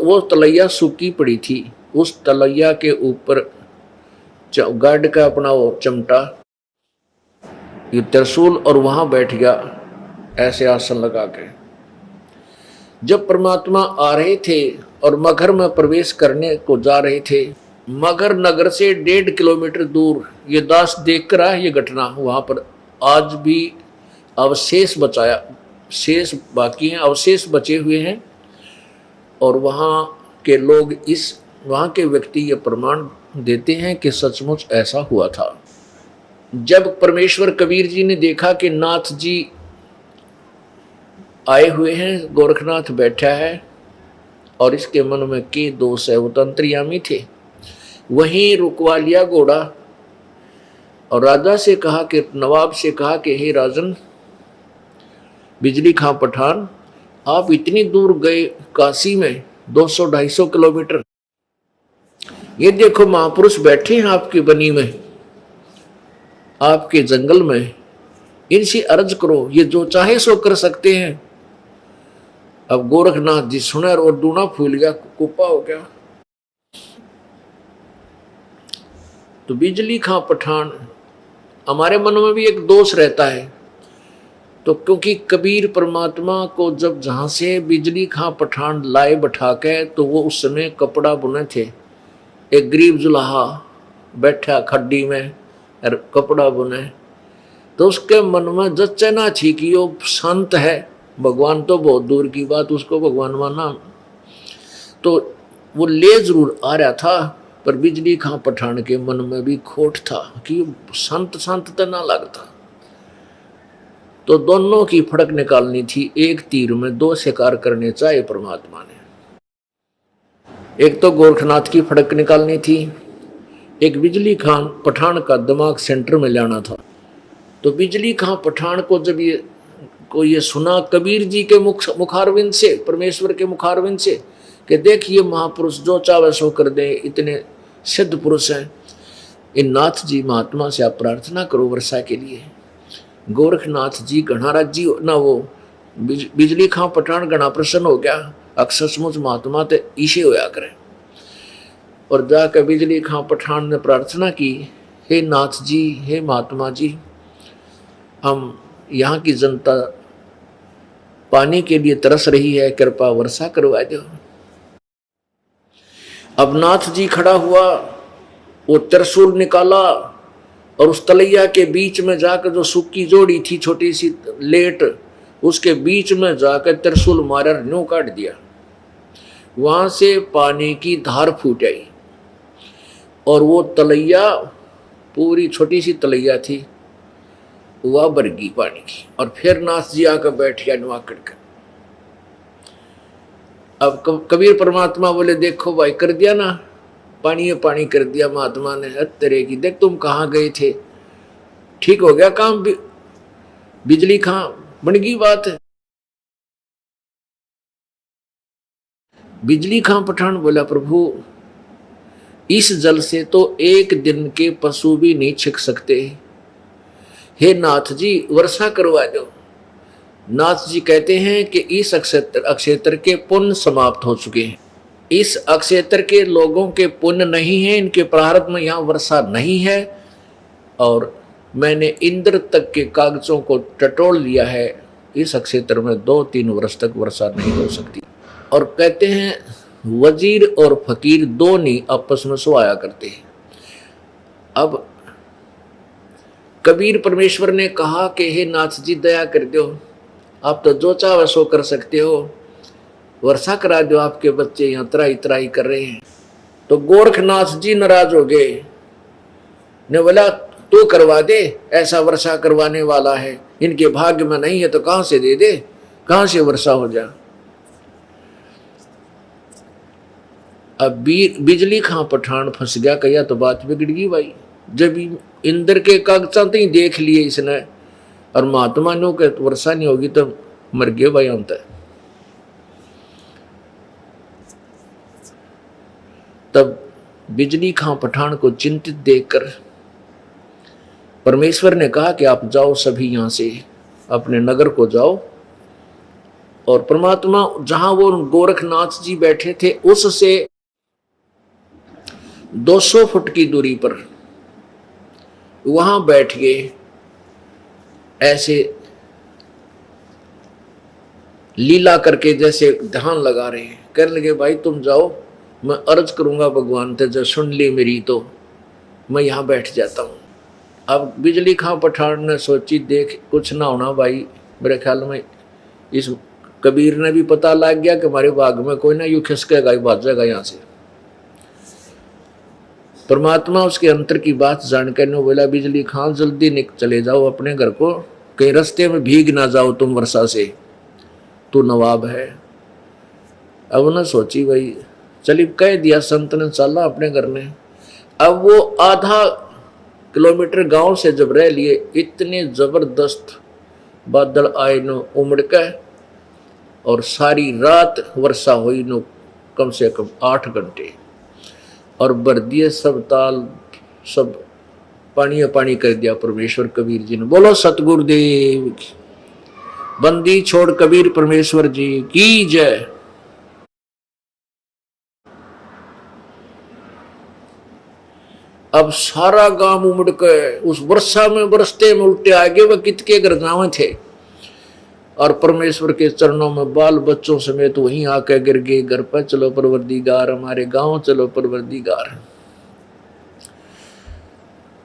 वो तलैया सूखी पड़ी थी, उस तलैया के ऊपर गार्ड का अपना वो चिमटा, ये त्रिशूल, और वहां बैठ गया ऐसे आसन लगा के। जब परमात्मा आ रहे थे और मगहर में प्रवेश करने को जा रहे थे, मगहर नगर से 1.5 किलोमीटर दूर, ये दास देख कर आया ये घटना, वहां पर आज भी अवशेष बचाया, शेष बाकी हैं, अवशेष बचे हुए हैं। और वहाँ के लोग, वहाँ के व्यक्ति ये प्रमाण देते हैं कि सचमुच ऐसा हुआ था। जब परमेश्वर कबीर जी ने देखा कि नाथ जी आए हुए हैं, गोरखनाथ बैठा है और इसके मन में के दोष है, वो तो अंतर्यामी थे, वहीं रुकवा लिया घोड़ा और राजा से कहा कि, नवाब से कहा कि हे राजन बिजली खां पठान, आप इतनी दूर गए काशी में 200-250 किलोमीटर, ये देखो महापुरुष बैठे हैं आपकी बनी में, आपके जंगल में, इनसे अर्ज करो, ये जो चाहे सो कर सकते हैं। अब गोरखनाथ जी सुने और दूना फूल गया, कुप्पा हो गया। तो बिजली खां पठान, हमारे मन में भी एक दोष रहता है, तो क्योंकि कबीर परमात्मा को जब जहां से बिजली खां पठान लाए बैठा के, तो वो उस समय कपड़ा बुने थे, एक गरीब जुलाहा बैठा खड्डी में और कपड़ा बुने, तो उसके मन में जचना थी कि वो संत है, भगवान तो बहुत दूर की बात, उसको भगवान माना, तो वो ले जरूर आ रहा था, पर बिजली खां पठान के मन में भी खोट था कि संत संत तो ना लगता। तो दोनों की फड़क निकालनी थी, एक तीर में 2 शिकार करने चाहे परमात्मा ने। एक तो गोरखनाथ की फड़क निकालनी थी, एक बिजली खां पठान का दिमाग सेंटर में लाना था। तो बिजली खां पठान को जब ये सुना कबीर जी के मुखारविंद से, परमेश्वर के मुखारविंद से, कि देखिए महापुरुष जो चाहे सो कर दे, इतने सिद्ध पुरुष हैं, इन नाथ जी महात्मा से आप प्रार्थना करो वर्षा के लिए। गोरखनाथ जी घना राजी ना, वो बिजली खां पठान घना प्रसन्न हो गया, अक्सर सचमुच महात्मा तो ईशे होया करे। और जाकर बिजली खां पठान ने प्रार्थना की, हे नाथ जी, हे महात्मा जी, हम यहाँ की जनता पानी के लिए तरस रही है, कृपा वर्षा करवा दो। अब नाथ जी खड़ा हुआ, वो त्रिशूल निकाला और उस तलैया के बीच में जाकर, जो सूखी जोड़ी थी छोटी सी लेट, उसके बीच में जाकर त्रिशूल मारा, न्यू काट दिया। वहां से पानी की धार फूट आई और वो तलैया, पूरी छोटी सी तलैया थी, वह भर गई पानी की। और फिर नाथ जी आकर बैठ गया नुआ कर। अब कबीर परमात्मा बोले, देखो भाई कर दिया ना, पानी पानी कर दिया महात्मा ने, तेरे की देख तुम कहाँ गए थे, ठीक हो गया काम, बिजली खां बन गई बात है। बिजली खां पठान बोला, प्रभु इस जल से तो एक दिन के पशु भी नहीं छिक सकते, हे नाथ जी वर्षा करवा दो। नाथ जी कहते हैं कि इस अक्षेत्र के पुण्य समाप्त हो चुके हैं, इस अक्षेत्र के लोगों के पुण्य नहीं है, इनके प्रारब्ध में यहाँ वर्षा नहीं है, और मैंने इंद्र तक के कागजों को टटोल लिया है, इस क्षेत्र में 2-3 वर्ष तक वर्षा नहीं हो सकती। और कहते हैं वजीर और फकीर दोनों आपस में सोया करते हैं। अब कबीर परमेश्वर ने कहा कि हे नाथ जी दया कर दो, आप तो जो चाहे सो कर सकते हो, वर्षा करा दो, आपके बच्चे यहाँ त्राही त्राही कर रहे हैं। तो गोरखनाथ जी नाराज हो गए, ने बोला तू करवा दे, ऐसा वर्षा करवाने वाला है, इनके भाग्य में नहीं है तो कहां से दे दे, कहां से वर्षा हो जाए। अब बिजली खां पठान फंस गया, कहिया तो बात बिगड़ गई भाई। जब इंद्र के कागजात ही देख लिए इसने और महात्मा ने के वर्षा नहीं होगी तो मर गए भाई हम तक। तब बिजली खां पठान को चिंतित देखकर परमेश्वर ने कहा कि आप जाओ, सभी यहां से अपने नगर को जाओ। और परमात्मा जहां वो गोरखनाथ जी बैठे थे उससे 200 फुट की दूरी पर वहां बैठ गए, ऐसे लीला करके जैसे ध्यान लगा रहे हैं। कहने लगे भाई तुम जाओ, मैं अर्ज करूंगा भगवान से, जब सुन ली मेरी तो मैं यहां बैठ जाता हूं। अब बिजली खां पठान ने सोची देख कुछ ना होना भाई, मेरे ख्याल में इस कबीर ने भी पता लग गया कि हमारे बाग में कोई ना यूं खिसकेगा, भाग जाएगा यहाँ से। परमात्मा उसके अंतर की बात जानकर ने बोला बिजली खां जल्दी चले जाओ अपने घर को, कहीं रास्ते में भीग ना जाओ तुम वर्षा से, तू नवाब है। अब उन्हें सोची भाई चली, कह दिया संत ने, चला अपने घर में। अब वो आधा किलोमीटर गांव से जब रह लिए, इतने जबरदस्त बादल आए नो उमड़ के, और सारी रात वर्षा हुई नो कम से कम 8 घंटे, और भर दिए सब ताल, सब पानी पानी कर दिया परमेश्वर कबीर जी ने। बोलो सतगुरुदेव की, बंदी छोड़ कबीर परमेश्वर जी की जय। अब सारा गांव उमड़ के उस वर्षा में बरसते में उल्टे आगे वह कितके घर गाँव थे, और परमेश्वर के चरणों में बाल बच्चों समेत वहीं आके गिर गए। घर पर चलो परवरदिगार, हमारे गांव चलो परवरदिगार।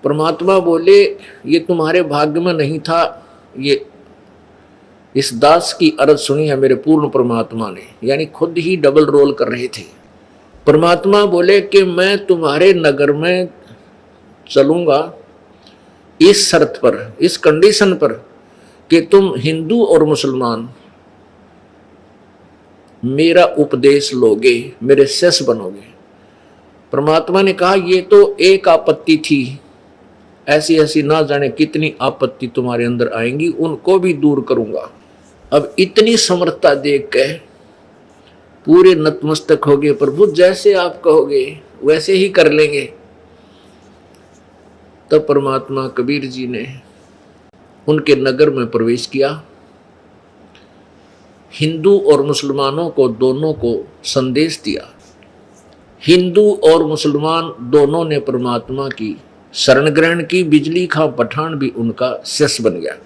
परमात्मा बोले ये तुम्हारे भाग्य में नहीं था। ये इस दास की अर्ज सुनी है मेरे पूर्ण परमात्मा ने, यानी खुद ही डबल रोल कर रहे थे। परमात्मा बोले कि मैं तुम्हारे नगर में चलूंगा इस शर्त पर, इस कंडीशन पर कि तुम हिंदू और मुसलमान मेरा उपदेश लोगे, मेरे शिष्य बनोगे। परमात्मा ने कहा ये तो एक आपत्ति थी, ऐसी ऐसी ना जाने कितनी आपत्ति तुम्हारे अंदर आएंगी, उनको भी दूर करूंगा। अब इतनी समर्थता देख के पूरे नतमस्तक हो गए, प्रभु जैसे आप कहोगे वैसे ही कर लेंगे। तब परमात्मा कबीर जी ने उनके नगर में प्रवेश किया। हिंदू और मुसलमानों को दोनों को संदेश दिया। हिंदू और मुसलमान दोनों ने परमात्मा की शरण ग्रहण की। बिजली खां पठान भी उनका शिष्य बन गया।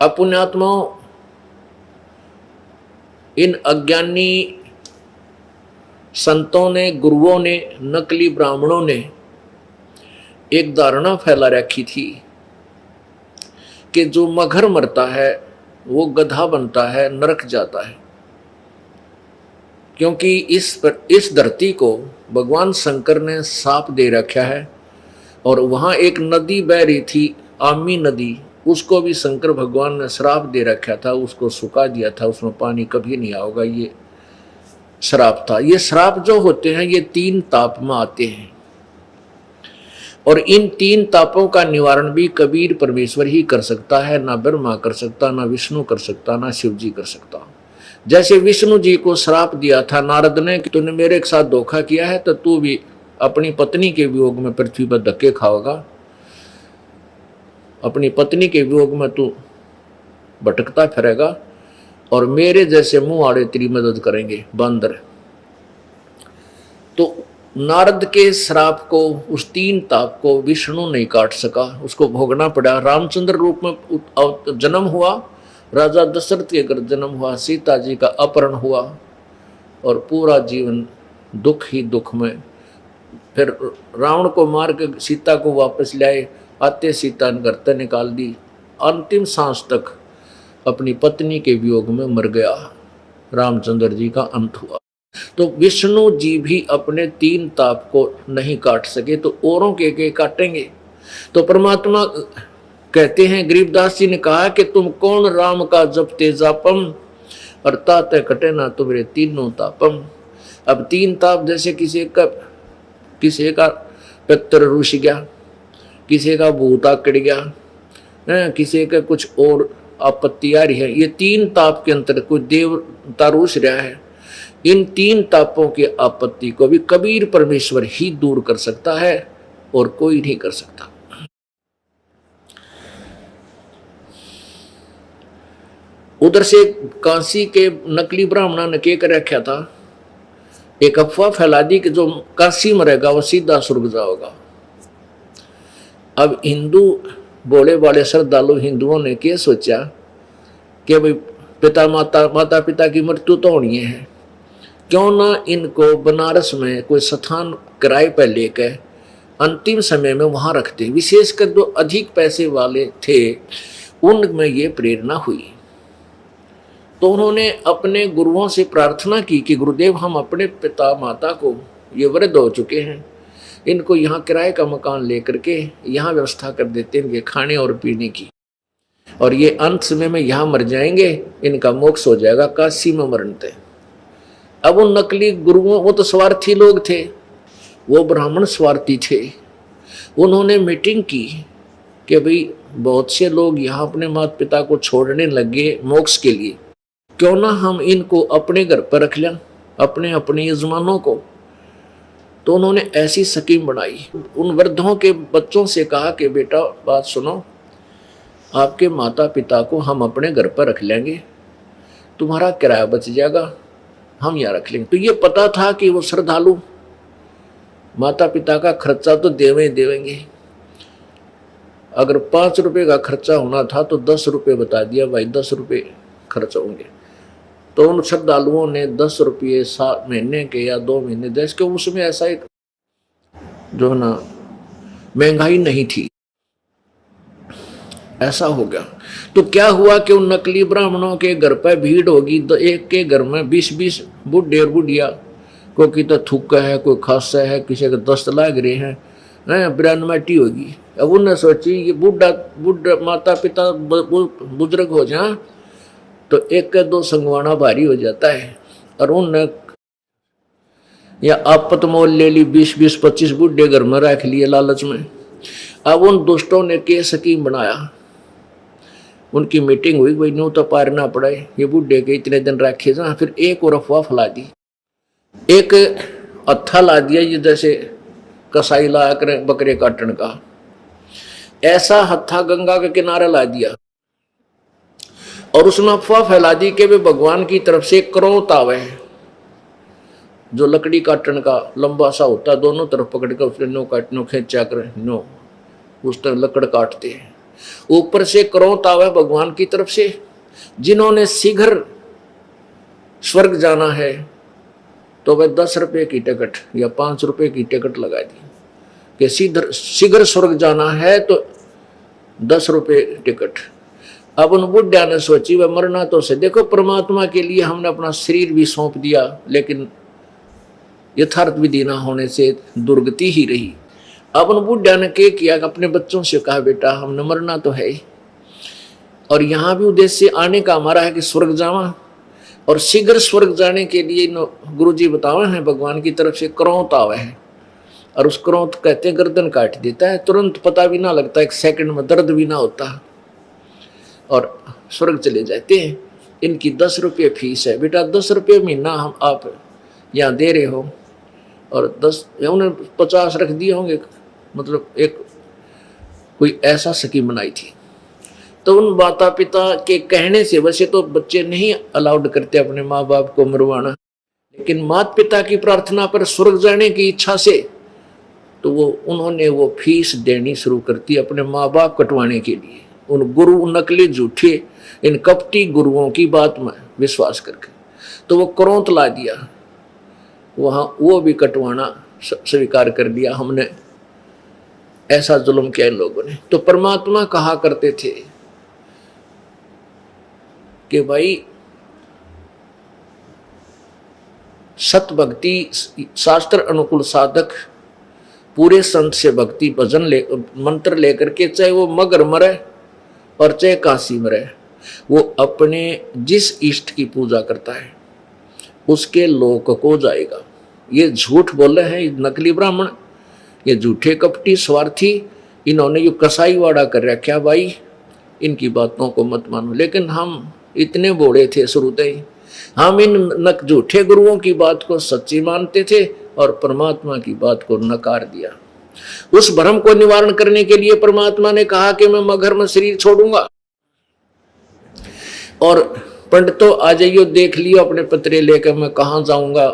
पुण्यात्माओं, इन अज्ञानी संतों ने, गुरुओं ने, नकली ब्राह्मणों ने एक धारणा फैला रखी थी कि जो मगर मरता है वो गधा बनता है, नरक जाता है। क्योंकि इस धरती को भगवान शंकर ने साप दे रखा है, और वहां एक नदी बह रही थी, आमी नदी, उसको भी शंकर भगवान ने श्राप दे रखा था, उसको सुखा दिया था, उसमें पानी कभी नहीं आएगा, ये श्राप था। ये श्राप जो होते हैं ये 3 ताप में आते हैं, और इन 3 तापों का निवारण भी कबीर परमेश्वर ही कर सकता है। ना ब्रह्मा कर सकता, ना विष्णु कर सकता, ना शिव जी कर सकता। जैसे विष्णु जी को श्राप दिया था नारद ने कि तूने मेरे साथ धोखा किया है तो तू भी अपनी पत्नी के वियोग में पृथ्वी पर धक्के खाओगा, अपनी पत्नी के वियोग में तू भटकता फिरेगा, और मेरे जैसे मुंह आड़े तेरी मदद करेंगे बंदर। तो नारद के श्राप को, उस 3 ताप को विष्णु नहीं काट सका, उसको भोगना पड़ा। रामचंद्र रूप में जन्म हुआ, राजा दशरथ के घर जन्म हुआ, सीता जी का अपहरण हुआ और पूरा जीवन दुख ही दुख में। फिर रावण को मार के सीता को वापस लाए, आते सीता ने घर से निकाल दी। अंतिम सांस तक अपनी पत्नी के वियोग में मर गया। रामचंद्र जी का अंत हुआ। तो विष्णु जी भी अपने 3 ताप को नहीं काट सके तो औरों के काटेंगे। तो परमात्मा कहते हैं, गरीबदास जी ने कहा कि तुम कौन राम का जपते जापम, और ताते कटे ना तुम्हारे 3 तापम। अब 3 ताप जैसे किसी का पितर रुष गया, किसी का भूत आकड़ गया, किसी का कुछ और आपत्ति आ रही है, ये 3 ताप के अंतर कोई देवता रुष रहा है। इन 3 तापों की आपत्ति को भी कबीर परमेश्वर ही दूर कर सकता है और कोई नहीं कर सकता। उधर से काशी के नकली ब्राह्मणों ने क्या कर रखा था, एक अफवाह फैला दी कि जो काशी में रहेगा वो सीधा स्वर्ग जाएगा। अब हिंदू बोले वाले श्रद्धालु हिंदुओं ने क्या सोचा कि भाई माता पिता की मृत्यु तो होनी है, क्यों ना इनको बनारस में कोई स्थान किराए पर लेकर अंतिम समय में वहां रखते। विशेषकर जो अधिक पैसे वाले थे उनमें ये प्रेरणा हुई। तो उन्होंने अपने गुरुओं से प्रार्थना की कि गुरुदेव, हम अपने पिता माता को, ये वृद्ध हो चुके हैं, इनको यहाँ किराए का मकान लेकर के यहाँ व्यवस्था कर देते हैं इनके खाने और पीने की, और ये अंत समय में यहाँ मर जाएंगे, इनका मोक्ष हो जाएगा काशी में मरते। अब उन नकली गुरुओं, वो तो स्वार्थी लोग थे, वो ब्राह्मण स्वार्थी थे, उन्होंने मीटिंग की कि भाई बहुत से लोग यहाँ अपने माता पिता को छोड़ने लगे मोक्ष के लिए, क्यों ना हम इनको अपने घर पर रख लें, अपने अपने यजमानों को। तो उन्होंने ऐसी स्कीम बनाई। उन वृद्धों के बच्चों से कहा कि बेटा बात सुनो, आपके माता पिता को हम अपने घर पर रख लेंगे, तुम्हारा किराया बच जाएगा, हम यहाँ रख लेंगे। तो ये पता था कि वो श्रद्धालु माता पिता का खर्चा तो देवेंगे। अगर 5 रुपए का खर्चा होना था तो 10 रुपए बता दिया, भाई 10 रुपए खर्च होंगे। तो उन श्रद्धालुओं ने 10 रुपये महीने के या 2 महीने 10 के, उसमें ऐसा एक जो ना महंगाई नहीं थी, ऐसा हो गया। तो क्या हुआ कि उन नकली ब्राह्मणों के घर पर भीड़ होगी, तो एक के घर में 20-20 बुढ़े और बुढ़िया, कोई तो थूका है, कोई खांसा है, किसी के दस्त लाग रहे हैं, ब्राह्मटी होगी। अब उन्होंने सोची ये बुढ़ा माता पिता बुजुर्ग हो जाए तो 1-2 संगवाना भारी हो जाता है, और उनने या आपत मोल ले ली, 20-25 बुढ़े घर में रख लिए लालच में। अब उन दुष्टों ने के स्कीम बनाया, उनकी मीटिंग हुई, भाई न्यू तो पारना पड़े, ये बुढ़े के इतने दिन रखे जा। फिर एक और अफवाह फैला दी, एक हत्था ला दिया, ये जैसे कसाई ला कर बकरे काटने का, ऐसा हत्था गंगा के किनारे ला दिया, और उसमें अफवाह फैला दी कि वे भगवान की तरफ से क्रोध आवे, जो लकड़ी काटने का लंबा सा होता है, दोनों तरफ पकड़ कर उसने नो काट नो खींचा कर नो उस तरह लकड़ काटते हैं, ऊपर से क्रोध आवे भगवान की तरफ से। जिन्होंने शीघ्र स्वर्ग जाना है तो वह 10 रुपये की टिकट या 5 रुपये की टिकट लगा दी कि शीघ्र स्वर्ग जाना है तो 10 रुपये टिकट। अब उन बुढ़िया ने सोची वह मरना तो से, देखो परमात्मा के लिए हमने अपना शरीर भी सौंप दिया, लेकिन यथार्थ विधि न होने से दुर्गति ही रही। अब उन बुढ़िया ने क्या किया, अपने बच्चों से कहा बेटा हमने मरना तो है, और यहाँ भी उद्देश्य आने का हमारा है कि स्वर्ग जावा, और शीघ्र स्वर्ग जाने के लिए गुरु जी बतावे हैं भगवान की तरफ से क्रोध आवे है, और उस क्रोध कहते हैं गर्दन काट देता है, तुरंत पता भी ना लगता, 1 सेकंड में दर्द भी ना होता, और स्वर्ग चले जाते हैं। इनकी 10 रुपये फीस है, बेटा 10 रुपये महीना हम आप यहाँ दे रहे हो, और 10 उन्हें 50 रख दिए होंगे, मतलब एक कोई ऐसा स्कीम बनाई थी। तो उन माता पिता के कहने से, वैसे तो बच्चे नहीं अलाउड करते अपने माँ बाप को मरवाना, लेकिन माता पिता की प्रार्थना पर स्वर्ग जाने की इच्छा से तो उन्होंने वो फीस देनी शुरू कर दी अपने माँ बाप कटवाने के लिए, उन गुरु नकली झूठे इन कपटी गुरुओं की बात में विश्वास करके। तो वो क्रोध ला दिया, वहाँ वो भी कटवाना स्वीकार कर दिया हमने। ऐसा जुल्म किया लोगों ने। तो परमात्मा कहा करते थे कि भाई सत भक्ति शास्त्र अनुकूल साधक पूरे संत से भक्ति भजन मंत्र लेकर के, चाहे वो मगर मरे और चाहे काशी मरे, वो अपने जिस इष्ट की पूजा करता है उसके लोक को जाएगा। ये झूठ बोले हैं नकली ब्राह्मण, ये झूठे कपटी स्वार्थी, इन्होंने जो कसाईवाड़ा कर रखा भाई, इनकी बातों को मत मानो। लेकिन हम इतने बोले थे शुरू से ही, हम इन झूठे गुरुओं की बात को सच्ची मानते थे और परमात्मा की बात को नकार दिया। उस भ्रम को निवारण करने के लिए परमात्मा ने कहा कि मैं मगर में शरीर छोड़ूंगा और पंडितों आ जाइयो, देख लियो अपने पत्रे लेकर मैं कहाँ जाऊंगा,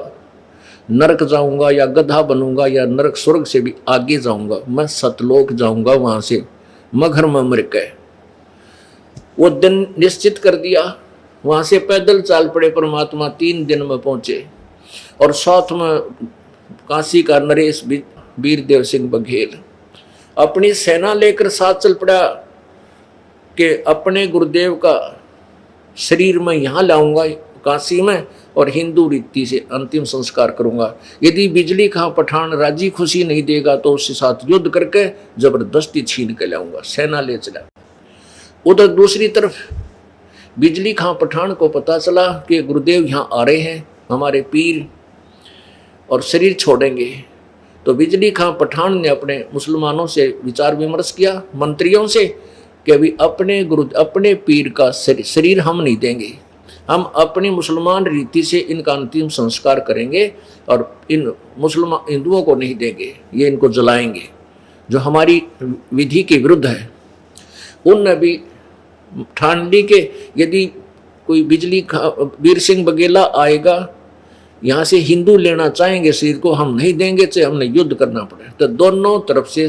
नरक जाऊंगा या गधा बनूंगा या नरक स्वर्ग से भी आगे जाऊंगा, मैं सतलोक जाऊंगा, वहां से मगर में मर के। वो दिन निश्चित कर दिया, वहां से पैदल चाल पड़े परमात्मा, 3 दिन में पहुंचे और साथ में काशी का नरेश वीरदेव सिंह बघेल अपनी सेना लेकर साथ चल पड़ा कि अपने गुरुदेव का शरीर में यहाँ लाऊंगा काशी में और हिंदू रीति से अंतिम संस्कार करूंगा। यदि बिजली खां पठान राजी खुशी नहीं देगा तो उसके साथ युद्ध करके जबरदस्ती छीन के लाऊंगा। सेना ले चला। उधर दूसरी तरफ बिजली खां पठान को पता चला कि गुरुदेव यहाँ आ रहे हैं, हमारे पीर, और शरीर छोड़ेंगे। तो बिजली खां पठान ने अपने मुसलमानों से विचार विमर्श किया, मंत्रियों से, कि अभी अपने पीर का शरीर हम नहीं देंगे, हम अपनी मुसलमान रीति से इनका अंतिम संस्कार करेंगे और इन मुसलमान हिंदुओं को नहीं देंगे, ये इनको जलाएंगे, जो हमारी विधि के विरुद्ध है। उन भी ठान ली के यदि कोई वीर सिंह बघेला आएगा यहाँ से हिंदू लेना चाहेंगे शरीर को, हम नहीं देंगे, चाहे हमने युद्ध करना पड़े। तो दोनों तरफ से